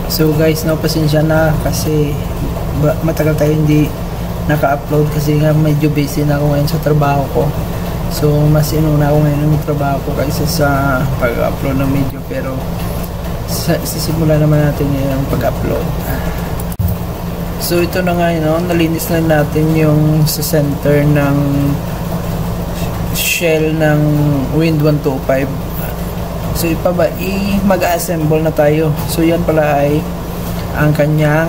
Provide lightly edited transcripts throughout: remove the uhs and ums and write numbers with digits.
So guys, no, pasensya na kasi matagal tayo hindi naka-upload kasi nga medyo busy na ako ngayon sa trabaho ko. So mas inuna ako ngayon ng trabaho ko kaysa sa pag-upload ng video, pero sisimulan naman natin yung pag-upload. So ito na nga, no, nalinis na natin yung sa center ng shell ng Wind 125. So mag-assemble na tayo. So yan pala ay ang kanyang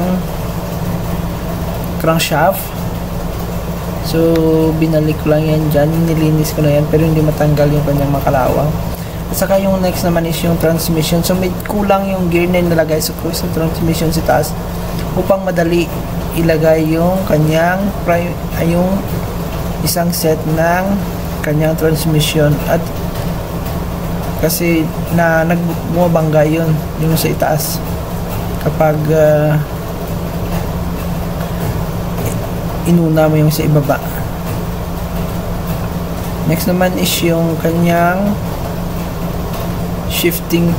crankshaft. So binalik ko lang yan dyan, nilinis ko na yan, pero hindi matanggal yung kanyang makalawang. At saka yung next naman is yung transmission. So may kulang yung gear na nilagay sa transmission sa taas upang madali ilagay yung kanyang yung isang set ng kanyang transmission. At kasi bumabangga yun yung sa itaas kapag inuna mo yung sa ibaba. Next naman is yung kanyang shifting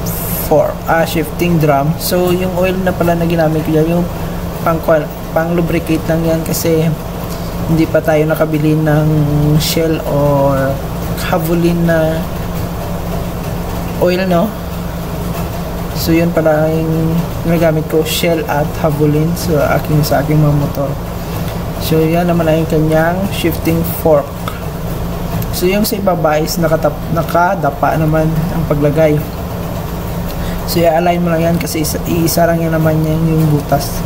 drum. So yung oil na pala na ginamit ko dyan, yung pang lubricate lang yan kasi hindi pa tayo nakabili ng Shell or Havolin na oil, no? So yun pala yung ginagamit ko, Shell at Havolin sa aking mga motor. So yan naman ay yung kanyang shifting fork. So yung sa ibaba is nakadapa naman ang paglagay. So i-align mo lang yan kasi iisa lang yan naman yan yung butas.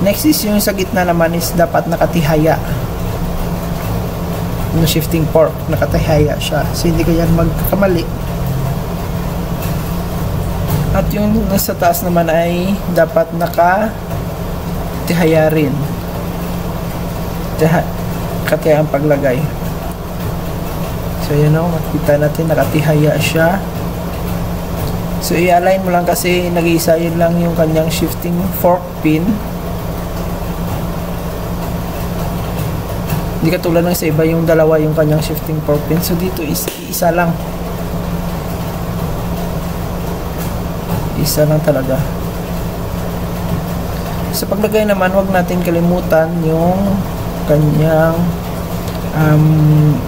Next is yung sa gitna naman is dapat nakatihaya. Yung shifting fork, nakatihaya siya. So hindi ka yan magkamali. At yung nasa taas naman ay dapat nakatihaya rin. Katihaya ang paglagay. So yun o, makikita natin nakatihaya siya. So i-align mo lang kasi nag-iisa yun lang yung kanyang shifting fork pin. Hindi katulad ng sa iba yung dalawa yung kanyang shifting fork pin. So dito is isa lang. Isa lang talaga. Sa paglagay naman, huwag natin kalimutan yung kanyang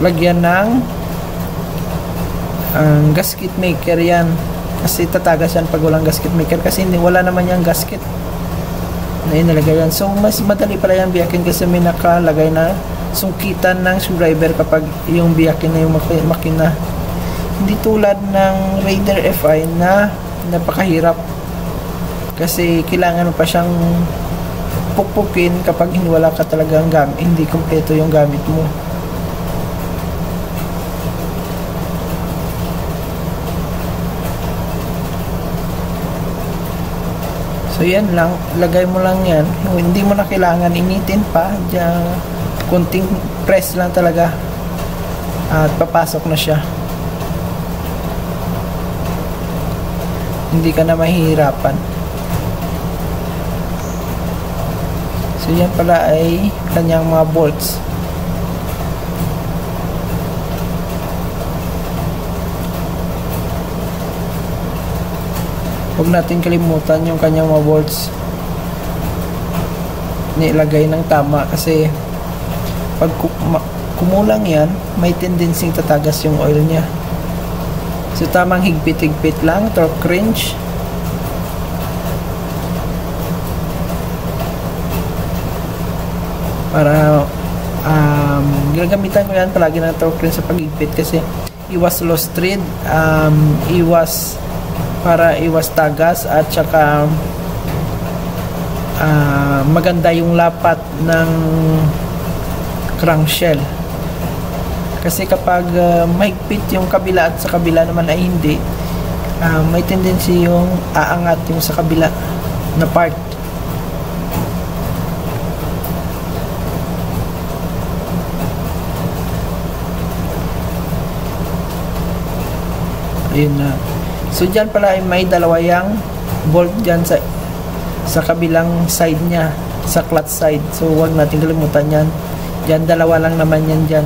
lagyan ng gasket maker yan. Kasi tatagas yan pag walang gasket maker kasi wala naman yung gasket na inalagay yan. So mas madali pala yung biyakin kasi may nakalagay na sungkitan ng screwdriver kapag yung biyakin na yung makina. Hindi tulad ng Raider FI na napakahirap kasi kailangan mo pa siyang pukpukin kapag wala ka talagang gamit, hindi kompleto yung gamit mo. So yan lang, lagay mo lang yan, hindi mo na kailangan initin pa, diyan kunting press lang talaga at papasok na siya. Hindi ka na mahihirapan. So yan pala ay kanyang mga bolts. Huwag natin kalimutan yung kanyang mga bolts nilagay ng tama kasi pag kumulang yan, may tendency tatagas yung oil niya. So tamang higpit-higpit lang, torque wrench. Para ginagamitan ko yan palagi ng torque wrench sa paghigpit kasi iwas lost thread, iwas tagas at saka maganda yung lapat ng crankshell. Kasi kapag mahigpit yung kabila at sa kabila naman ay hindi, may tendency yung aangat yung sa kabila na part. Ayun na. So dyan pala ay may dalawang bolt dyan sa kabilang side niya, sa clutch side. So huwag natin kalimutan yan. Dyan dalawa lang naman yan dyan.